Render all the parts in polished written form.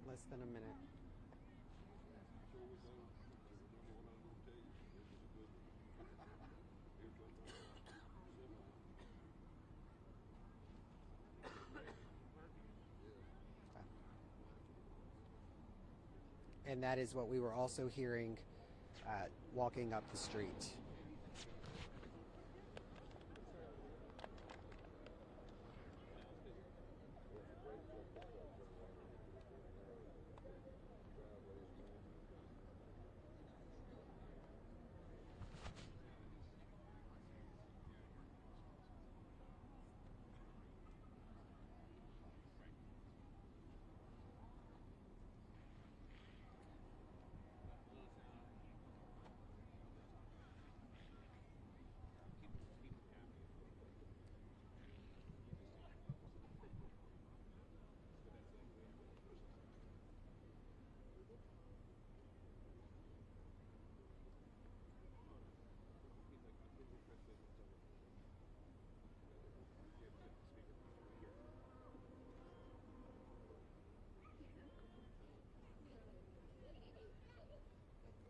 Less than a minute. And that is what we were also hearing walking up the street.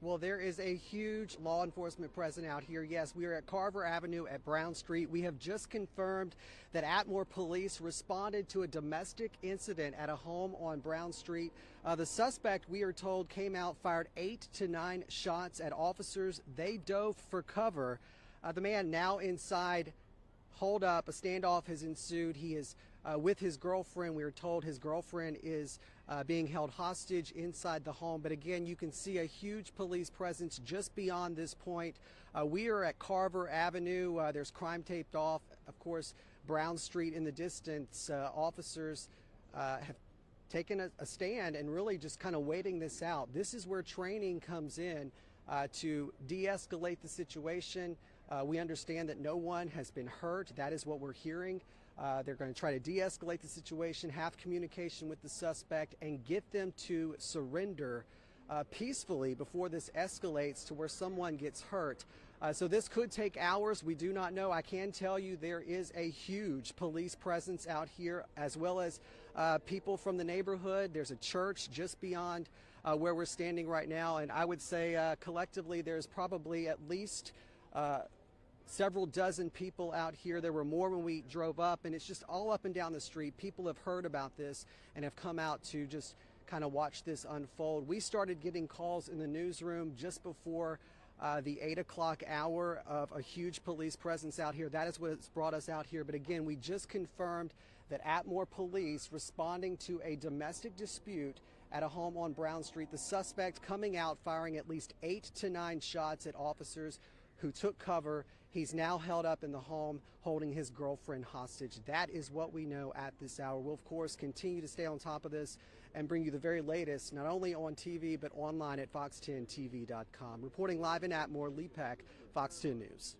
Well, there is a huge law enforcement presence out here. Yes, we are at Carver Avenue at Brown Street. We have just confirmed that Atmore police responded to a domestic incident at a home on Brown Street. The suspect, we are told, came out, fired 8 to 9 shots at officers. They dove for cover. The man now inside, holed up. A standoff has ensued. He is with his girlfriend. We are told his girlfriend is being held hostage inside the home. But again, you can see a huge police presence just beyond this point. We are at Carver Avenue. There's crime taped off. Of course, Brown Street in the distance. Officers have taken a stand and really just kind of waiting this out. This is where training comes in to de-escalate the situation. We understand that no one has been hurt. That is what we're hearing. They're going to try to de-escalate the situation, have communication with the suspect, and get them to surrender peacefully before this escalates to where someone gets hurt. So this could take hours. We do not know. I can tell you there is a huge police presence out here, as well as people from the neighborhood. There's a church just beyond where we're standing right now. And I would say collectively there's probably at least several dozen people out here. There were more when we drove up, and it's just all up and down the street. People have heard about this and have come out to just kind of watch this unfold. We started getting calls in the newsroom just before the 8 o'clock hour of a huge police presence out here. That is what's brought us out here. But again, we just confirmed that Atmore police responding to a domestic dispute at a home on Brown Street. The suspect coming out firing at least 8 to 9 shots at officers who took cover. He's now held up in the home holding his girlfriend hostage. That is what we know at this hour. We'll, of course, continue to stay on top of this and bring you the very latest, not only on TV, but online at fox10tv.com. Reporting live in Atmore, Lee Peck, Fox 10 News.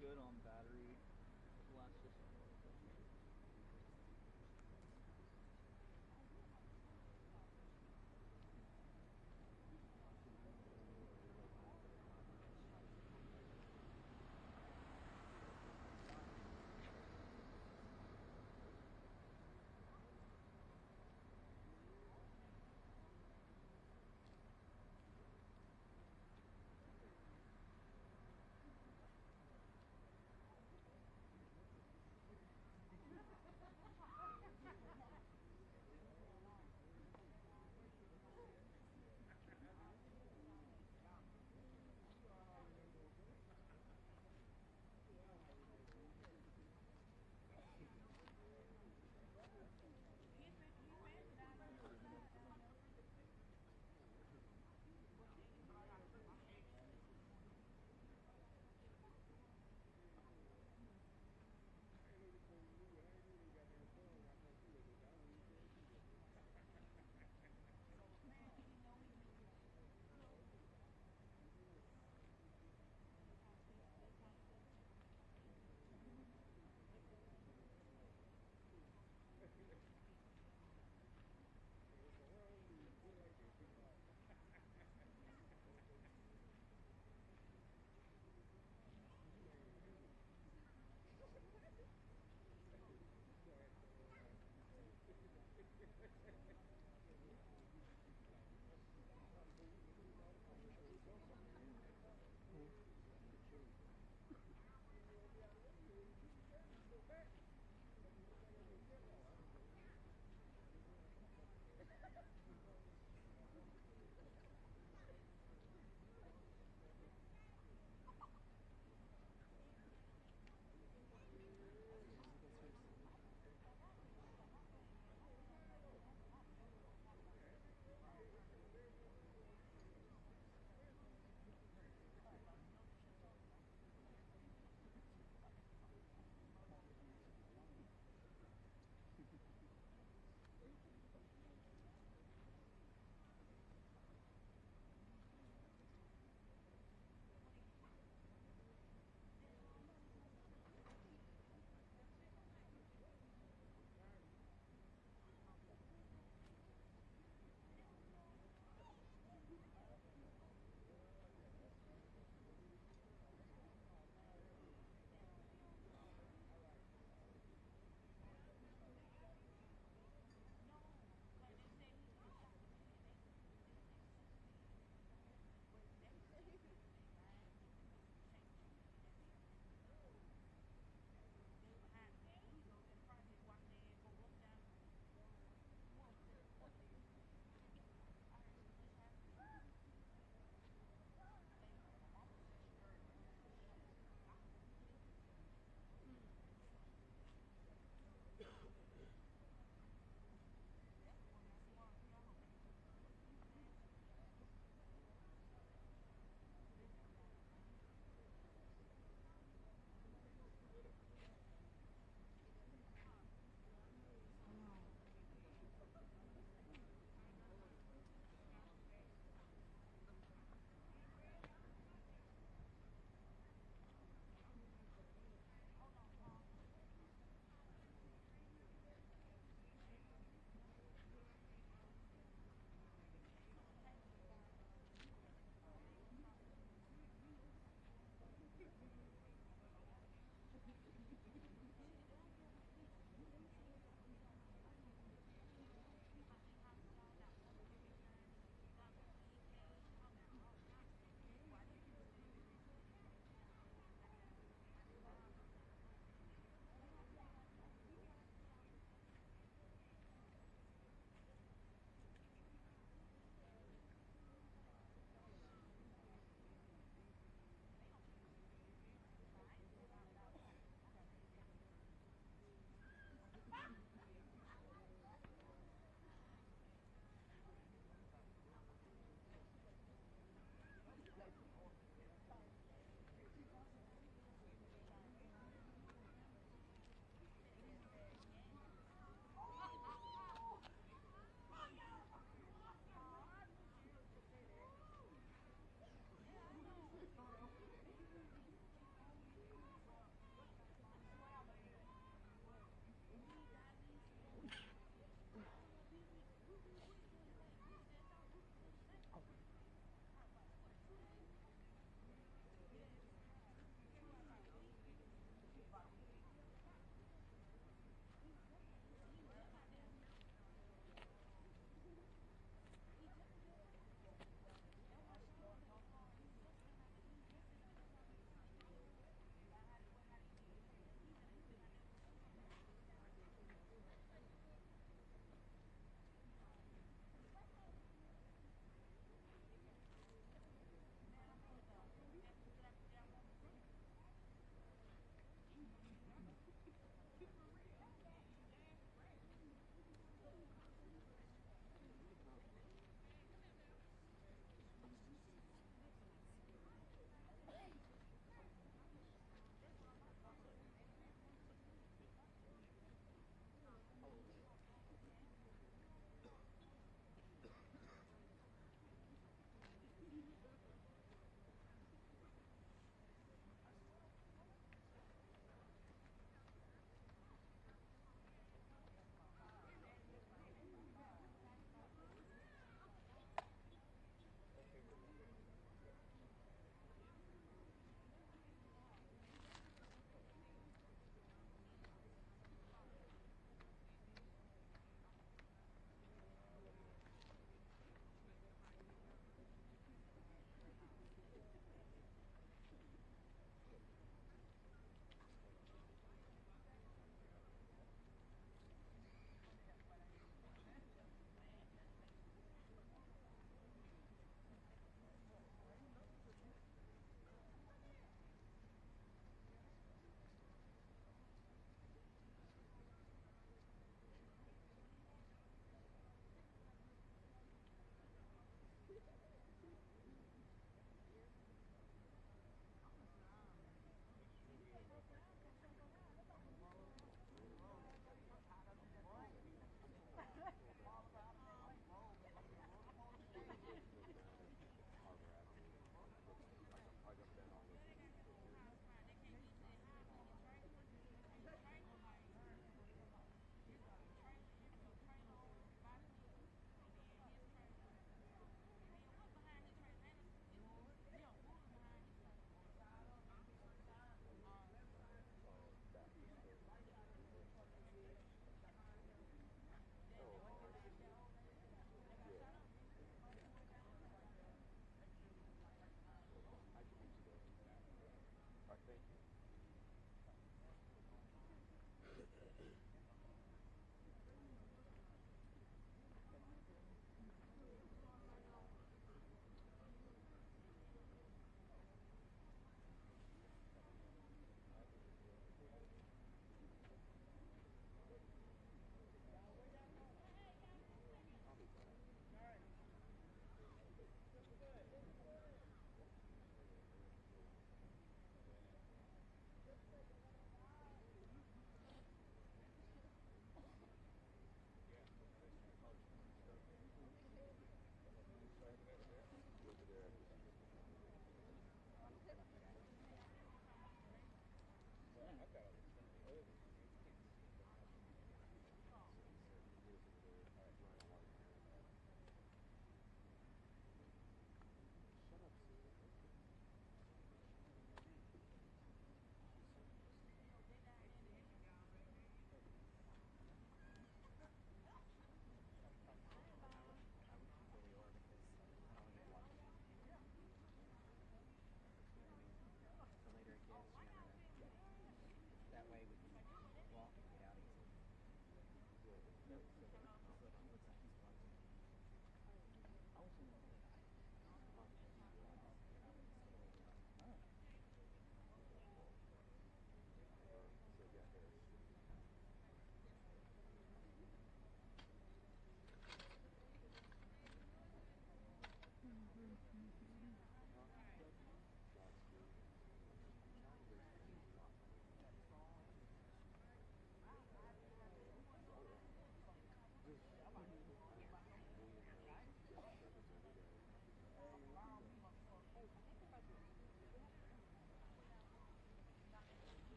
good on battery. Lasts just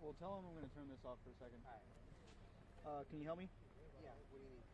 Well, tell him I'm going to turn this off for a second. All right. Can you help me? Yeah. What do you need?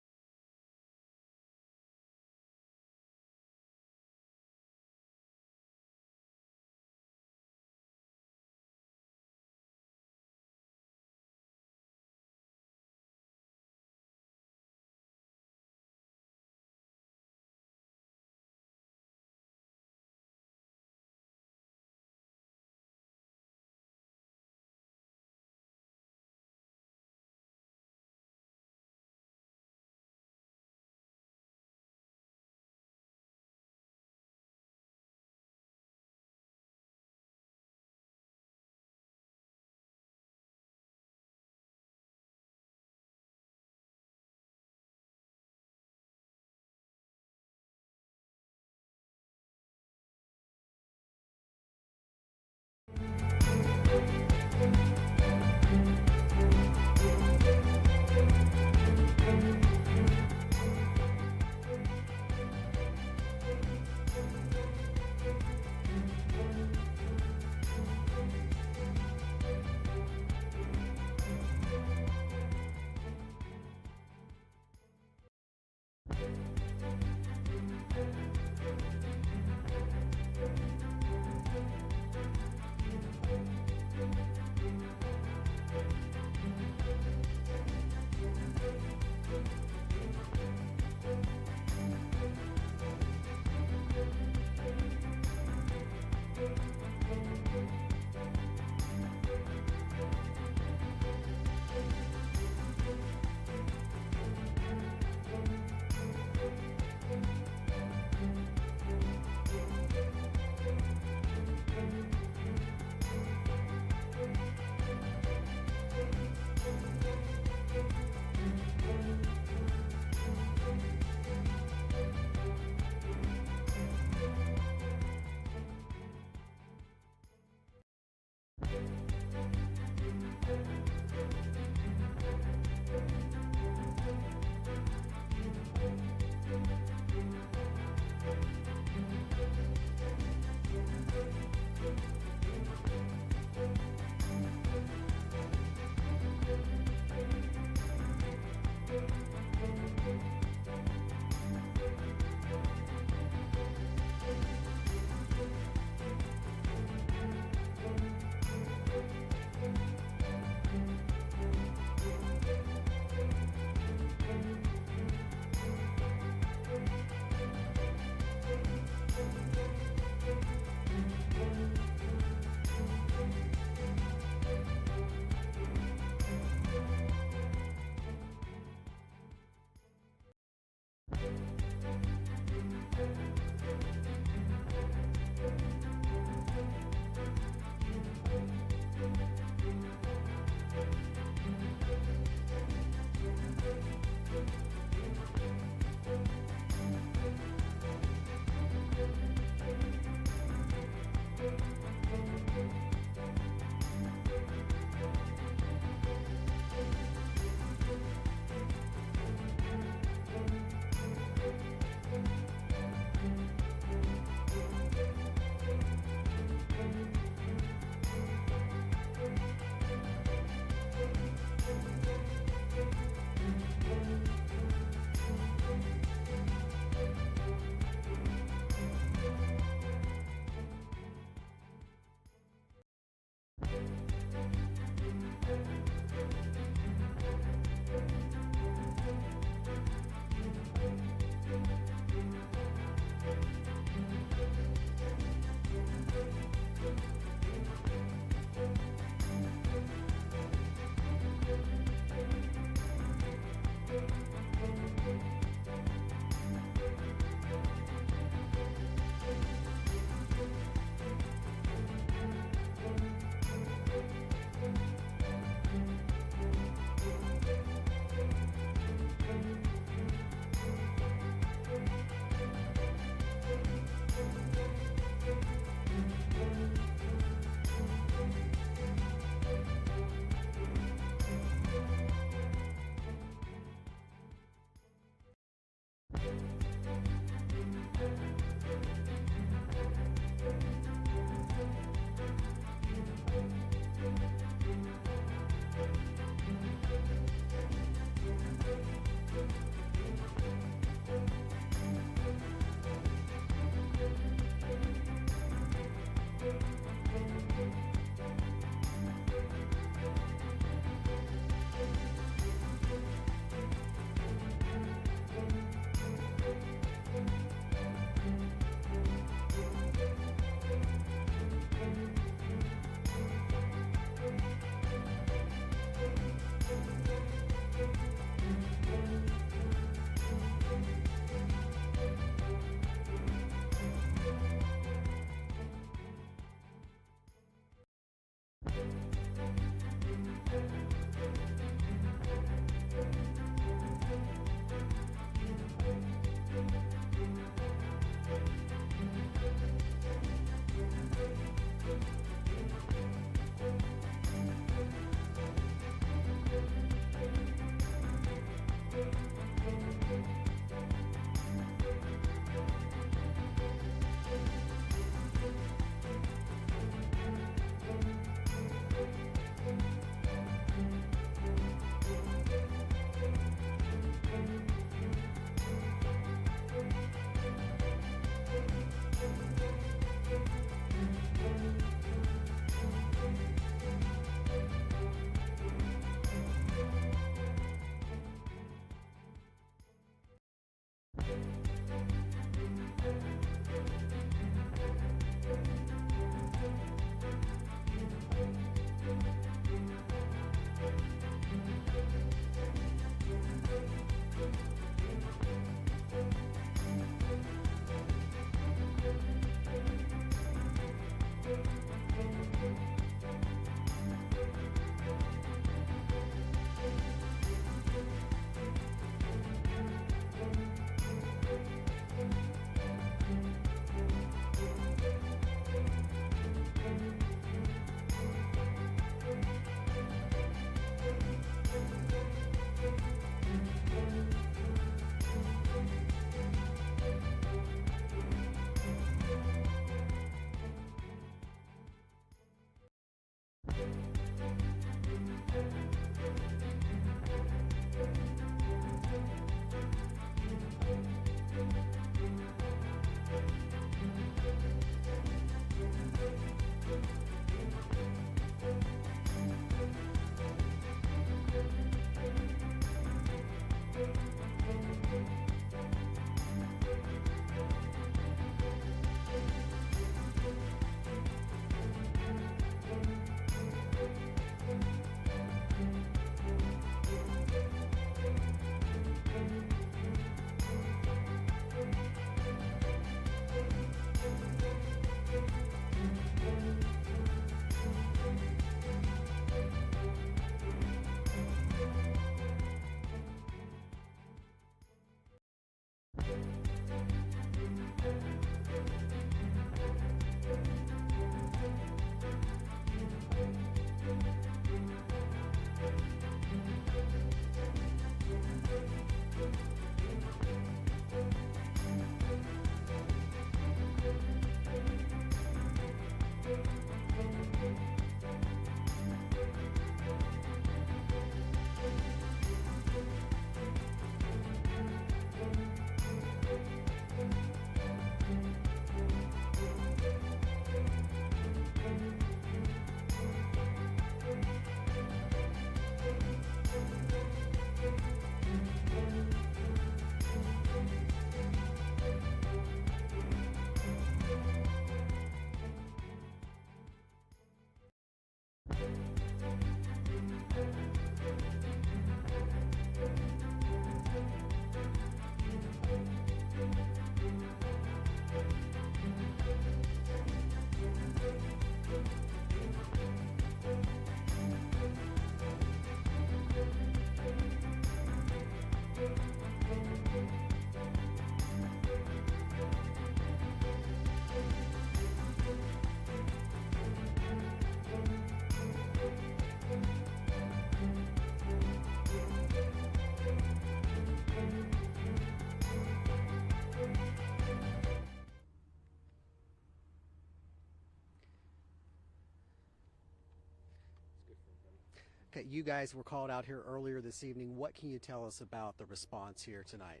Okay, you guys were called out here earlier this evening. What can you tell us about the response here tonight?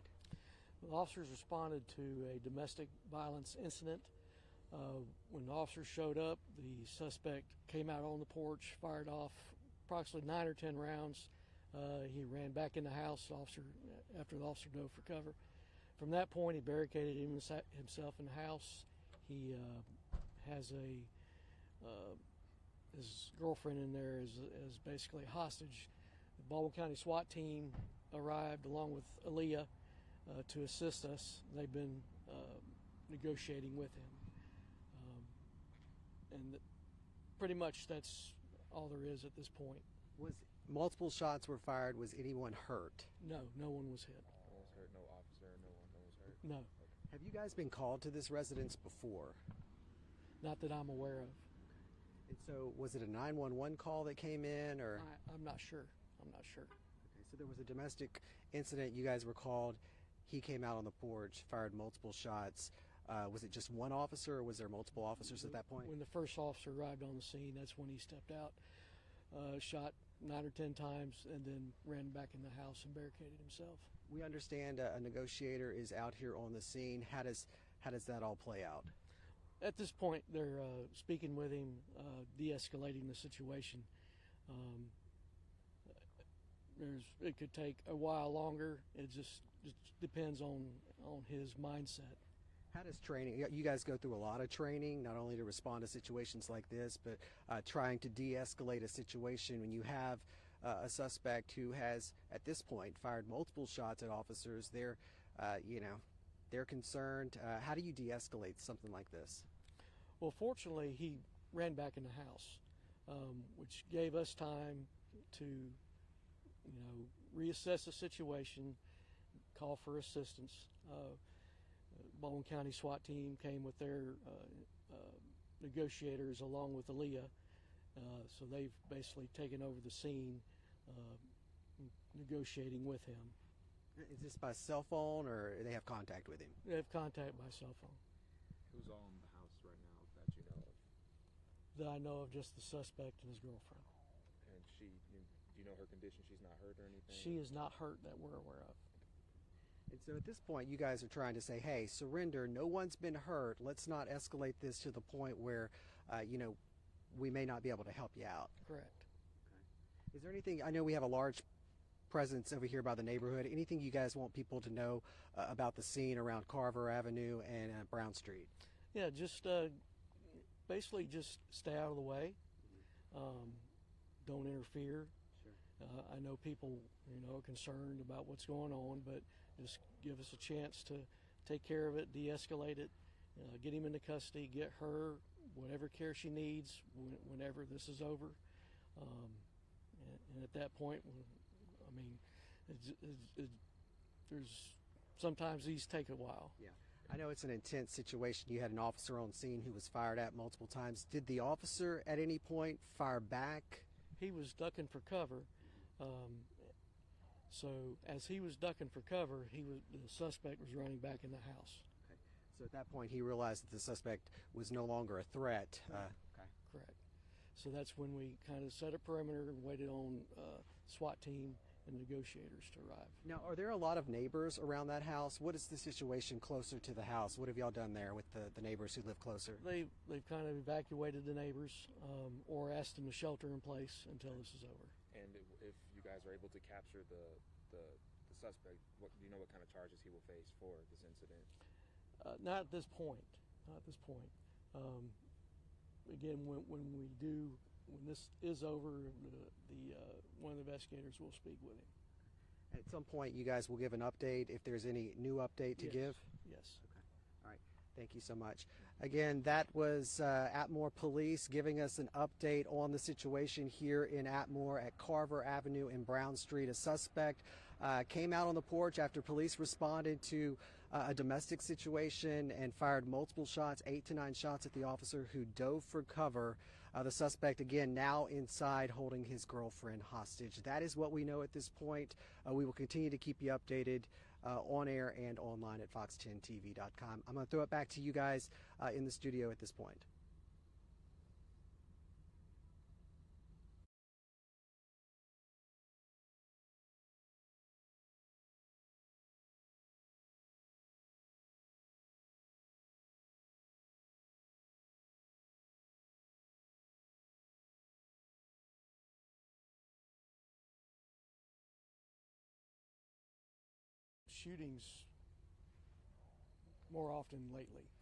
The officers responded to a domestic violence incident. When the officers showed up, the suspect came out on the porch, fired off approximately 9 or 10 rounds. He ran back in the house after the officer dove for cover. From that point, he barricaded himself in the house. He has his girlfriend in there as basically a hostage. The Baldwin County SWAT team arrived along with Aaliyah to assist us. They've been negotiating with him. And pretty much that's all there is at this point. Was multiple shots were fired? Was anyone hurt? No, no one was hit. No one's hurt, no officer, no one was hurt? No. Have you guys been called to this residence before? Not that I'm aware of. And so was it a 911 call that came in, or? I'm not sure. I'm not sure. Okay, so there was a domestic incident. You guys were called. He came out on the porch, fired multiple shots. Was it just one officer, or was there multiple officers at that point? When the first officer arrived on the scene, that's when he stepped out, shot 9 or 10 times, and then ran back in the house and barricaded himself. We understand a negotiator is out here on the scene. How does that all play out? At this point, they're speaking with him, de-escalating the situation. It could take a while longer. It just depends on his mindset. How does training, you guys go through a lot of training, not only to respond to situations like this, but trying to de-escalate a situation when you have a suspect who has, at this point, fired multiple shots at officers. They're concerned. How do you de-escalate something like this? Well, fortunately, he ran back in the house, which gave us time to, reassess the situation, call for assistance. Baldwin County SWAT team came with their negotiators along with Aaliyah, so they've basically taken over the scene, negotiating with him. Is this by cell phone, or they have contact with him? They have contact by cell phone. Who's all in the house right now that you know of? That I know of, just the suspect and his girlfriend. And do you know her condition? She's not hurt or anything? She is not hurt that we're aware of. And so at this point, you guys are trying to say, hey, surrender. No one's been hurt. Let's not escalate this to the point where, we may not be able to help you out. Correct. Okay. Is there anything, I know we have a large presence over here by the neighborhood. Anything you guys want people to know about the scene around Carver Avenue and Brown Street? Yeah, just basically just stay out of the way. Don't interfere. Sure. I know people, are concerned about what's going on, but just give us a chance to take care of it, de-escalate it, get him into custody, get her whatever care she needs whenever this is over. And at that point, there's sometimes these take a while. Yeah. I know it's an intense situation. You had an officer on scene who was fired at multiple times. Did the officer at any point fire back? He was ducking for cover. So as he was ducking for cover, the suspect was running back in the house. Okay. So at that point, he realized that the suspect was no longer a threat. Okay. Correct. So that's when we kind of set a perimeter and waited on SWAT team and negotiators to arrive. Now, are there a lot of neighbors around that house? What is the situation closer to the house? What have y'all done there with the neighbors who live closer? They've kind of evacuated the neighbors or asked them to shelter in place until this is over. And if you guys are able to capture the suspect, do you know what kind of charges he will face for this incident? Not at this point. Not at this point. Again, when this is over, one of the investigators will speak with him. At some point, you guys will give an update if there's any new update to give? Yes. Okay. All right. Thank you so much. Again, that was Atmore Police giving us an update on the situation here in Atmore at Carver Avenue and Brown Street. A suspect came out on the porch after police responded to a domestic situation and fired multiple shots, 8 to 9 shots at the officer who dove for cover. The suspect, again, now inside holding his girlfriend hostage. That is what we know at this point. We will continue to keep you updated on air and online at fox10tv.com. I'm going to throw it back to you guys in the studio at this point. shootings more often lately.